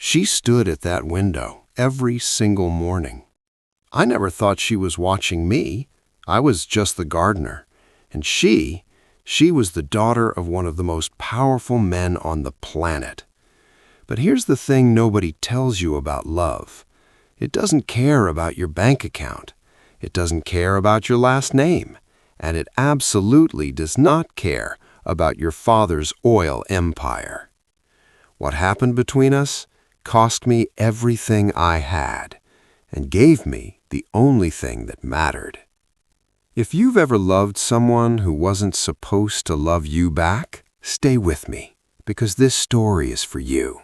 She stood at that window every single morning. I never thought she was watching me. I was just the gardener. And she was the daughter of one of the most powerful men on the planet. But here's the thing nobody tells you about love. It doesn't care about your bank account. It doesn't care about your last name. And it absolutely does not care about your father's oil empire. What happened between us cost me everything I had and gave me the only thing that mattered. If you've ever loved someone who wasn't supposed to love you back, stay with me, because this story is for you.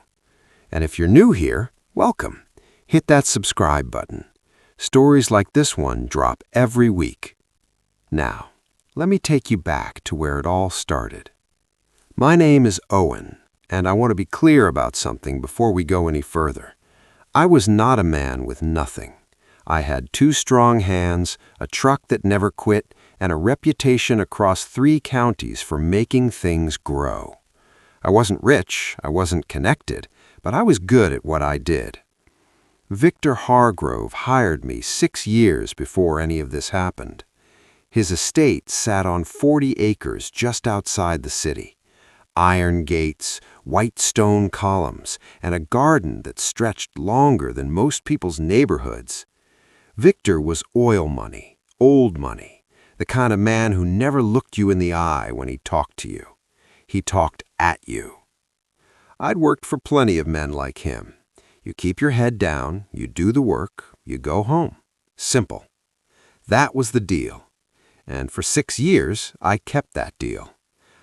And if you're new here, welcome. Hit that subscribe button. Stories like this one drop every week. Now, let me take you back to where it all started. My name is Owen, and I want to be clear about something before we go any further. I was not a man with nothing. I had 2 strong hands, a truck that never quit, and a reputation across 3 counties for making things grow. I wasn't rich, I wasn't connected, but I was good at what I did. Victor Hargrove hired me 6 years before any of this happened. His estate sat on 40 acres just outside the city. Iron gates, white stone columns, and a garden that stretched longer than most people's neighborhoods. Victor was oil money, old money, the kind of man who never looked you in the eye when he talked to you. He talked at you. I'd worked for plenty of men like him. You keep your head down, you do the work, you go home. Simple. That was the deal. And for 6 years, I kept that deal.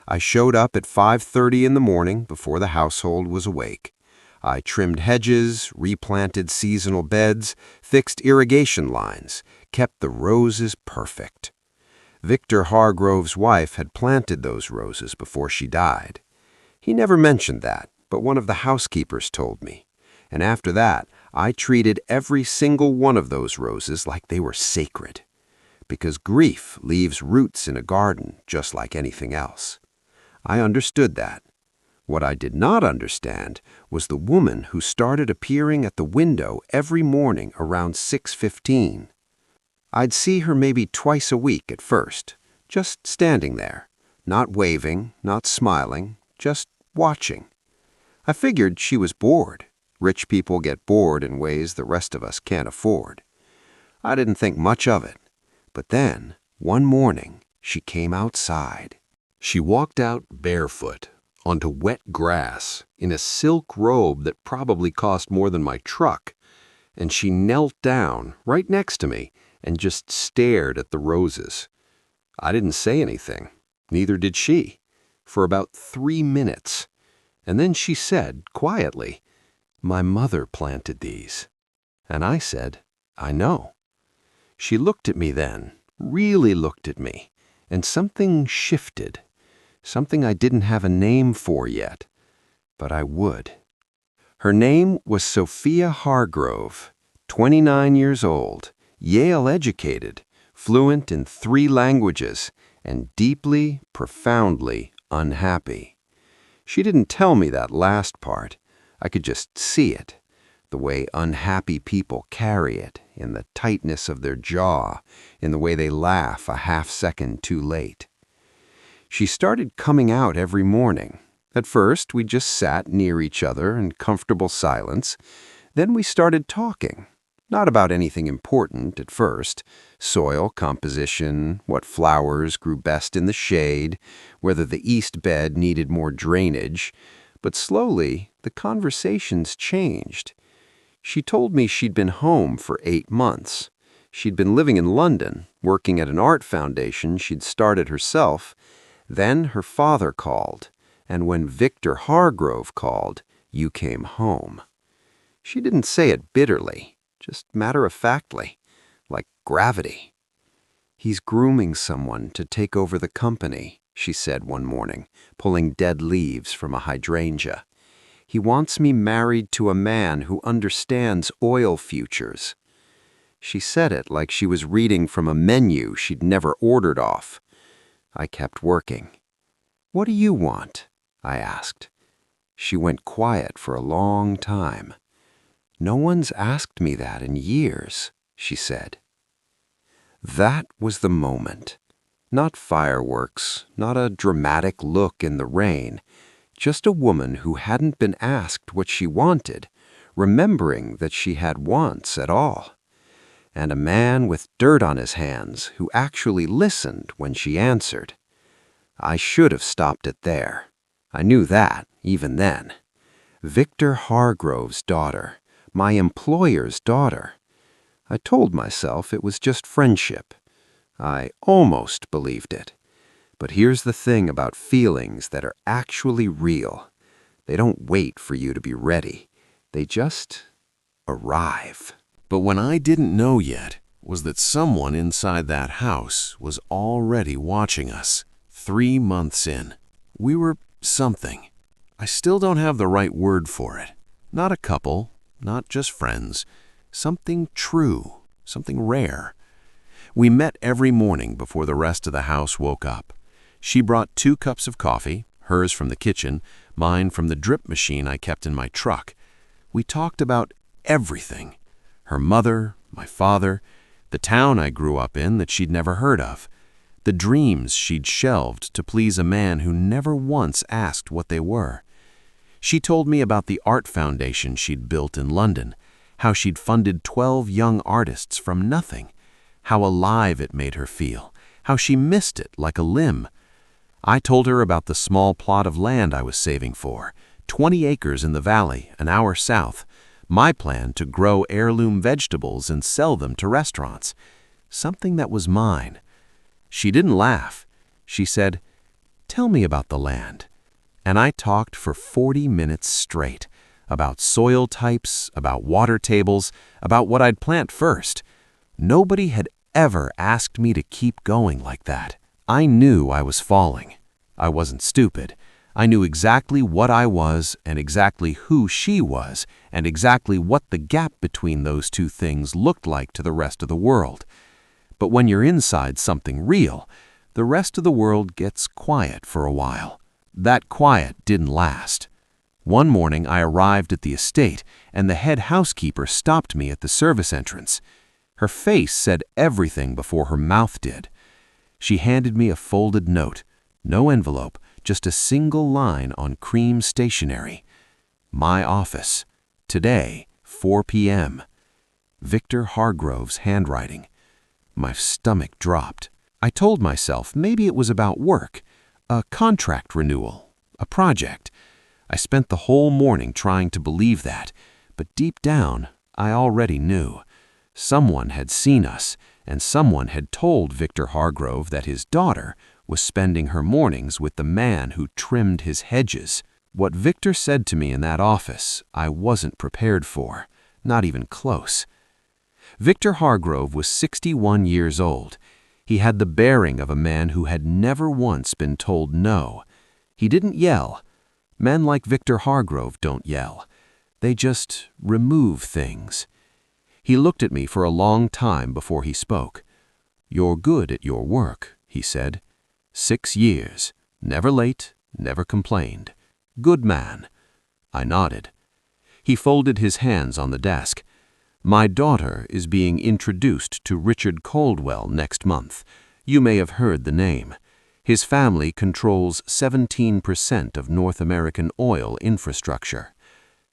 I showed up at 5:30 in the morning before the household was awake. I trimmed hedges, replanted seasonal beds, fixed irrigation lines, kept the roses perfect. Victor Hargrove's wife had planted those roses before she died. He never mentioned that, but one of the housekeepers told me. And after that, I treated every single one of those roses like they were sacred. Because grief leaves roots in a garden just like anything else. I understood that. What I did not understand was the woman who started appearing at the window every morning around 6:15. I'd see her maybe twice a week at first, just standing there, not waving, not smiling, just watching. I figured she was bored. Rich people get bored in ways the rest of us can't afford. I didn't think much of it. But then, one morning, she came outside. She walked out barefoot, onto wet grass, in a silk robe that probably cost more than my truck, and she knelt down right next to me and just stared at the roses. I didn't say anything, neither did she, for about 3 minutes, and then she said, quietly, "My mother planted these." And I said, "I know." She looked at me then, really looked at me, and something shifted. Something I didn't have a name for yet, but I would. Her name was Sophia Hargrove, 29 years old, Yale educated, fluent in 3 languages, and deeply, profoundly unhappy. She didn't tell me that last part. I could just see it, the way unhappy people carry it, in the tightness of their jaw, in the way they laugh a half-second too late. She started coming out every morning. At first, we just sat near each other in comfortable silence. Then we started talking. Not about anything important at first. Soil composition, what flowers grew best in the shade, whether the east bed needed more drainage. But slowly, the conversations changed. She told me she'd been home for 8 months. She'd been living in London, working at an art foundation she'd started herself. Then her father called, and when Victor Hargrove called, you came home. She didn't say it bitterly, just matter-of-factly, like gravity. "He's grooming someone to take over the company," she said one morning, pulling dead leaves from a hydrangea. "He wants me married to a man who understands oil futures." She said it like she was reading from a menu she'd never ordered off. I kept working. "What do you want?" I asked. She went quiet for a long time. "No one's asked me that in years," she said. That was the moment. Not fireworks, not a dramatic look in the rain, just a woman who hadn't been asked what she wanted, remembering that she had wants at all. And a man with dirt on his hands who actually listened when she answered. I should have stopped it there. I knew that, even then. Victor Hargrove's daughter, my employer's daughter. I told myself it was just friendship. I almost believed it. But here's the thing about feelings that are actually real. They don't wait for you to be ready. They just arrive. But what I didn't know yet was that someone inside that house was already watching us. 3 months in. We were something. I still don't have the right word for it. Not a couple, not just friends. Something true, something rare. We met every morning before the rest of the house woke up. She brought 2 cups of coffee, hers from the kitchen, mine from the drip machine I kept in my truck. We talked about everything. Her mother, my father, the town I grew up in that she'd never heard of, the dreams she'd shelved to please a man who never once asked what they were. She told me about the art foundation she'd built in London, how she'd funded 12 young artists from nothing, how alive it made her feel, how she missed it like a limb. I told her about the small plot of land I was saving for, 20 acres in the valley, an hour south, my plan to grow heirloom vegetables and sell them to restaurants, something that was mine. She didn't laugh. She said, "Tell me about the land." And I talked for 40 minutes straight, about soil types, about water tables, about what I'd plant first. Nobody had ever asked me to keep going like that. I knew I was falling. I wasn't stupid. I knew exactly what I was and exactly who she was and exactly what the gap between those two things looked like to the rest of the world. But when you're inside something real, the rest of the world gets quiet for a while. That quiet didn't last. One morning I arrived at the estate and the head housekeeper stopped me at the service entrance. Her face said everything before her mouth did. She handed me a folded note, no envelope, just a single line on cream stationery. My office. Today, 4 p.m. Victor Hargrove's handwriting. My stomach dropped. I told myself maybe it was about work, a contract renewal, a project. I spent the whole morning trying to believe that, but deep down, I already knew. Someone had seen us, and someone had told Victor Hargrove that his daughter was spending her mornings with the man who trimmed his hedges. What Victor said to me in that office, I wasn't prepared for, not even close. Victor Hargrove was 61 years old. He had the bearing of a man who had never once been told no. He didn't yell. Men like Victor Hargrove don't yell. They just remove things. He looked at me for a long time before he spoke. "You're good at your work," he said. 6 years. Never late, never complained. Good man. I nodded. He folded his hands on the desk. "My daughter is being introduced to Richard Caldwell next month. You may have heard the name. His family controls 17% of North American oil infrastructure."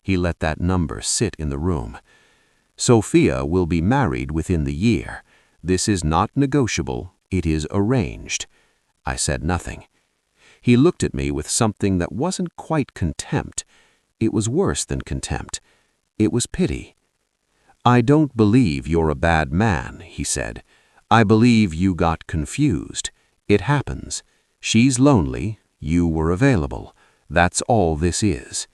He let that number sit in the room. "Sophia will be married within the year. This is not negotiable. It is arranged." I said nothing. He looked at me with something that wasn't quite contempt. It was worse than contempt. It was pity. "I don't believe you're a bad man," he said. "I believe you got confused. It happens. She's lonely. You were available. That's all this is."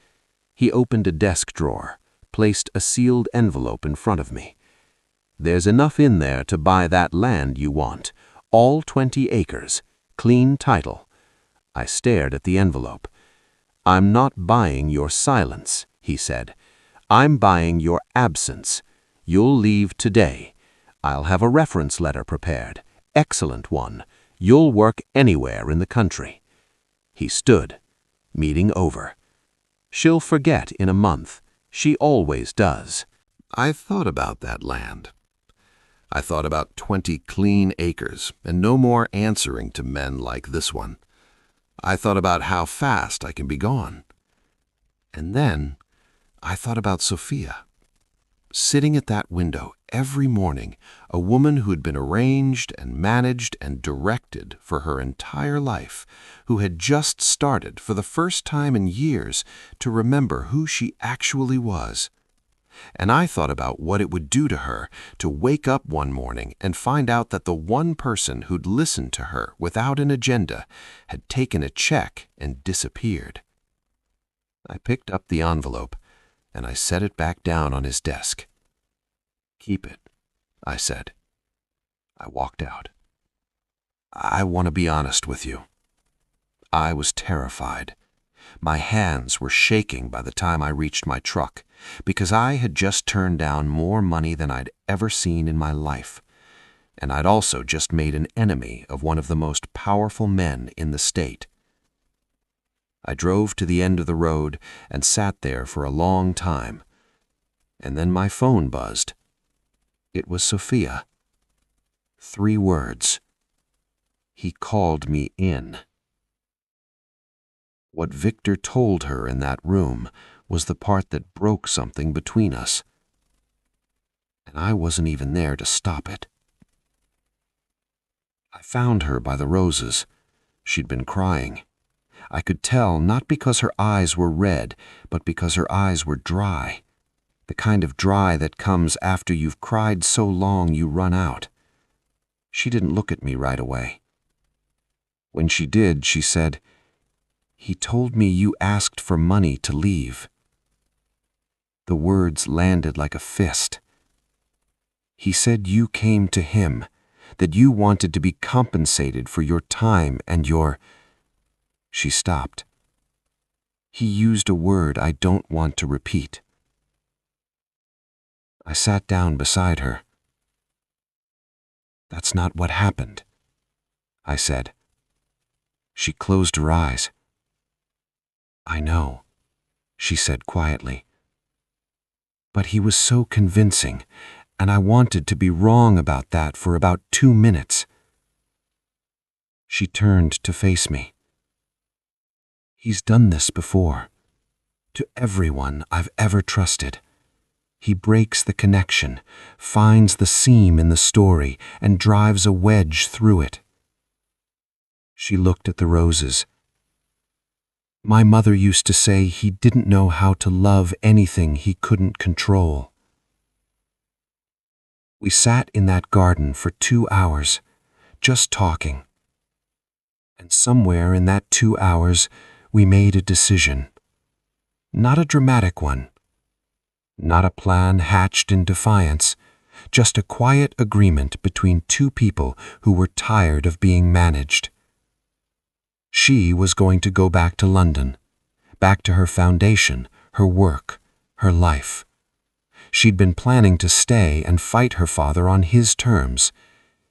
He opened a desk drawer, placed a sealed envelope in front of me. "There's enough in there to buy that land you want. All 20 acres. Clean title." I stared at the envelope. "I'm not buying your silence," he said. "I'm buying your absence. You'll leave today. I'll have a reference letter prepared. Excellent one. You'll work anywhere in the country." He stood. Meeting over. "She'll forget in a month. She always does." I thought about that land. I thought about 20 clean acres and no more answering to men like this one. I thought about how fast I can be gone. And then I thought about Sophia. Sitting at that window every morning, a woman who had been arranged and managed and directed for her entire life, who had just started for the first time in years to remember who she actually was. And I thought about what it would do to her to wake up one morning and find out that the one person who'd listened to her without an agenda had taken a check and disappeared. I picked up the envelope and I set it back down on his desk. "Keep it," I said. I walked out. I want to be honest with you. I was terrified. My hands were shaking by the time I reached my truck because I had just turned down more money than I'd ever seen in my life, and I'd also just made an enemy of one of the most powerful men in the state. I drove to the end of the road and sat there for a long time, and then my phone buzzed. It was Sophia. 3 words. He called me in. What Victor told her in that room was the part that broke something between us, and I wasn't even there to stop it. I found her by the roses. She'd been crying. I could tell not because her eyes were red, but because her eyes were dry. The kind of dry that comes after you've cried so long you run out. She didn't look at me right away. When she did, she said, "He told me you asked for money to leave." The words landed like a fist. "He said you came to him, that you wanted to be compensated for your time and your—" She stopped. He used a word I don't want to repeat. I sat down beside her. "That's not what happened," I said. She closed her eyes. "I know," she said quietly. "But he was so convincing, and I wanted to be wrong about that for about 2 minutes." She turned to face me. "He's done this before. To everyone I've ever trusted. He breaks the connection, finds the seam in the story, and drives a wedge through it." She looked at the roses. "My mother used to say he didn't know how to love anything he couldn't control." We sat in that garden for 2 hours, just talking. And somewhere in that 2 hours, we made a decision. Not a dramatic one. Not a plan hatched in defiance, just a quiet agreement between 2 people who were tired of being managed. She was going to go back to London, back to her foundation, her work, her life. She'd been planning to stay and fight her father on his terms.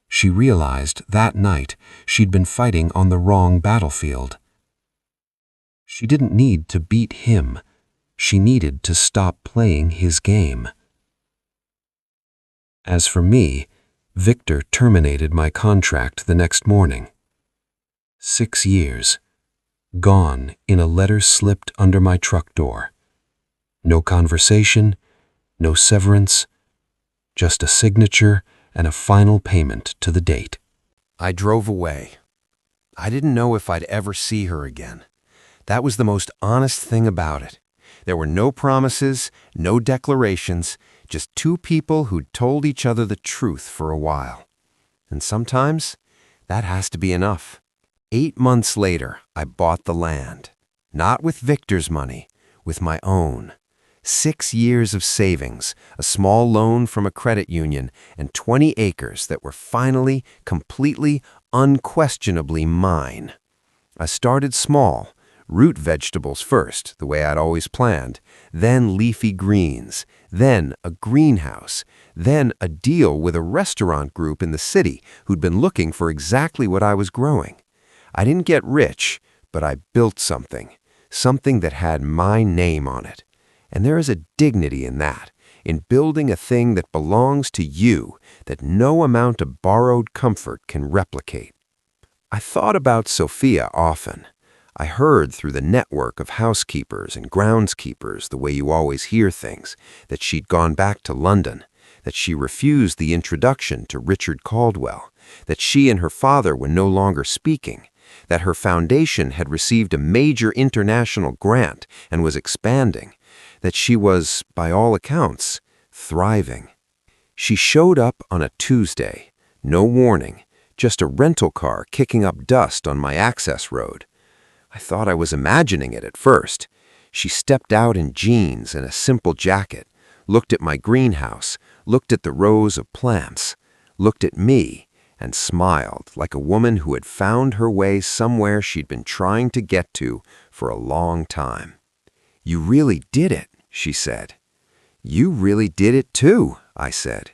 She realized that night she'd been fighting on the wrong battlefield. She didn't need to beat him. She needed to stop playing his game. As for me, Victor terminated my contract the next morning. 6 years. Gone in a letter slipped under my truck door. No conversation, no severance, just a signature and a final payment to the date. I drove away. I didn't know if I'd ever see her again. That was the most honest thing about it. There were no promises, no declarations, just 2 people who'd told each other the truth for a while. And sometimes that has to be enough. 8 months later, I bought the land. Not with Victor's money, with my own. 6 years of savings, a small loan from a credit union, and 20 acres that were finally, completely, unquestionably mine. I started small. Root vegetables first, the way I'd always planned, then leafy greens, then a greenhouse, then a deal with a restaurant group in the city who'd been looking for exactly what I was growing. I didn't get rich, but I built something that had my name on it. And there is a dignity in that, in building a thing that belongs to you, that no amount of borrowed comfort can replicate. I thought about Sophia often. I heard through the network of housekeepers and groundskeepers, the way you always hear things, that she'd gone back to London, that she refused the introduction to Richard Caldwell, that she and her father were no longer speaking, that her foundation had received a major international grant and was expanding, that she was, by all accounts, thriving. She showed up on a Tuesday, no warning, just a rental car kicking up dust on my access road. I thought I was imagining it at first. She stepped out in jeans and a simple jacket, looked at my greenhouse, looked at the rows of plants, looked at me, and smiled like a woman who had found her way somewhere she'd been trying to get to for a long time. "You really did it," she said. "You really did it too," I said.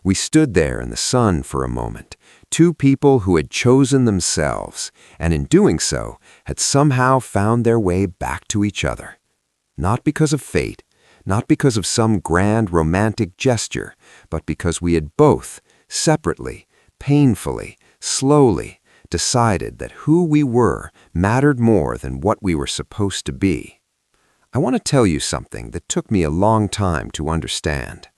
We stood there in the sun for a moment, two people who had chosen themselves, and in doing so, had somehow found their way back to each other. Not because of fate, not because of some grand romantic gesture, but because we had both, separately, painfully, slowly, decided that who we were mattered more than what we were supposed to be. I want to tell you something that took me a long time to understand.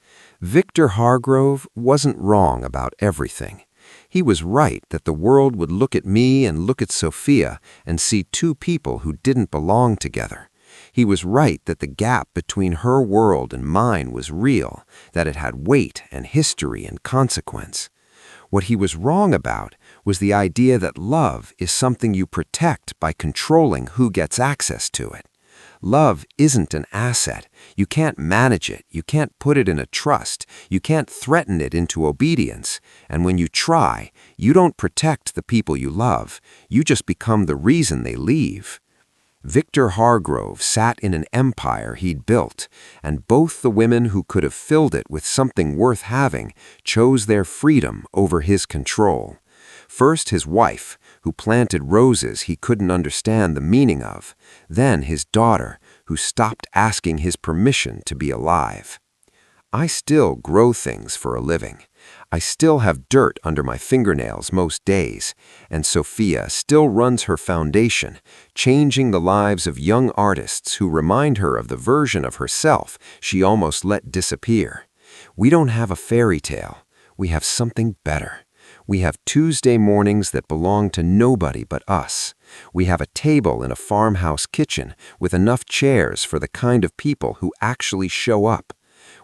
Victor Hargrove wasn't wrong about everything. He was right that the world would look at me and look at Sophia and see two people who didn't belong together. He was right that the gap between her world and mine was real, that it had weight and history and consequence. What he was wrong about was the idea that love is something you protect by controlling who gets access to it. Love isn't an asset. You can't manage it. You can't put it in a trust. You can't threaten it into obedience. And when you try, you don't protect the people you love. You just become the reason they leave. Victor Hargrove sat in an empire he'd built, and both the women who could have filled it with something worth having chose their freedom over his control. First his wife, who planted roses he couldn't understand the meaning of. Then his daughter, who stopped asking his permission to be alive. I still grow things for a living. I still have dirt under my fingernails most days, and Sophia still runs her foundation, changing the lives of young artists who remind her of the version of herself she almost let disappear. We don't have a fairy tale. We have something better. We have Tuesday mornings that belong to nobody but us. We have a table in a farmhouse kitchen with enough chairs for the kind of people who actually show up.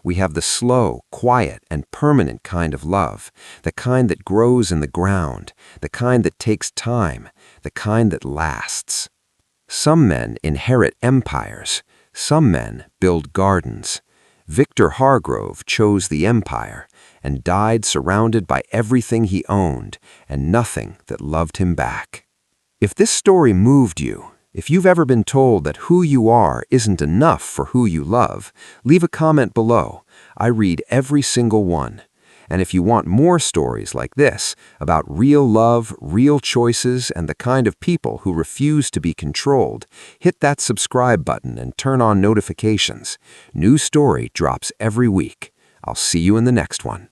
We have the slow, quiet, and permanent kind of love, the kind that grows in the ground, the kind that takes time, the kind that lasts. Some men inherit empires. Some men build gardens. Victor Hargrove chose the empire and died surrounded by everything he owned and nothing that loved him back. If this story moved you, if you've ever been told that who you are isn't enough for who you love, leave a comment below. I read every single one. And if you want more stories like this, about real love, real choices, and the kind of people who refuse to be controlled, hit that subscribe button and turn on notifications. New story drops every week. I'll see you in the next one.